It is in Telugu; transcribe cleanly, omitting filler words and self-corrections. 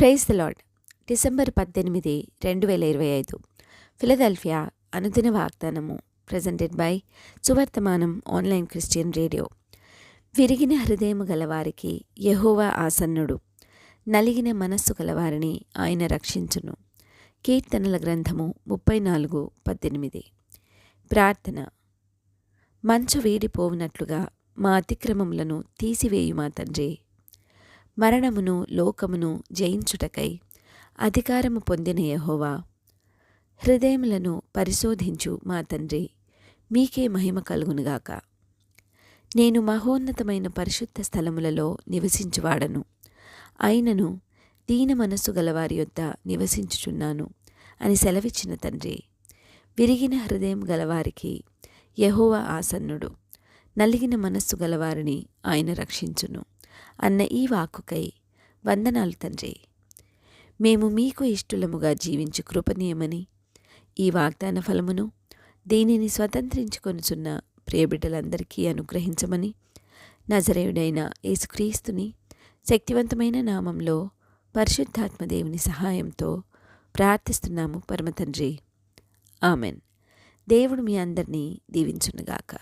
Praise the lord. December 18, 2025 Philadelphia అనుదిన వాగ్దానము presented by Suvarthamanam online Christian radio. విరిగిన హృదయము గలవారికి యెహోవా ఆసన్నుడు, నలిగిన మనస్సు గలవారిని ఆయన రక్షించును. కీర్తనల గ్రంథము 34:18. ప్రార్థన. మంచు వీడిపోవునట్లుగా మా అతిక్రమములను తీసివేయు మా తండ్రి. మరణమును లోకమును జయించుటకై అధికారము పొందిన యెహోవా, హృదయములను పరిశోధించు మా తండ్రి, మీకే మహిమ కలుగునుగాక. నేను మహోన్నతమైన పరిశుద్ధ స్థలములలో నివసించువాడను, అయినను దీన మనస్సు గలవారి యొద్ద నివసించుచున్నాను అని సెలవిచ్చిన తండ్రి. విరిగిన హృదయం గలవారికి యెహోవా ఆసన్నుడు, నలిగిన మనస్సు గలవారిని ఆయన రక్షించును అన్న ఈ వాక్కుకై వందనాలు తండ్రి. మేము మీకు ఇష్టలముగా జీవించు కృపనీయమని, ఈ వాగ్దాన ఫలమును దీనిని స్వతంత్రించుకొనుచున్న ప్రియబిడ్డలందరికీ అనుగ్రహించమని నజరేయుడైన యేసుక్రీస్తుని శక్తివంతమైన నామంలో పరిశుద్ధాత్మదేవుని సహాయంతో ప్రార్థిస్తున్నాము పరమతండ్రి. ఆమెన్. దేవుడు మీ అందరినీ దీవించునుగాక.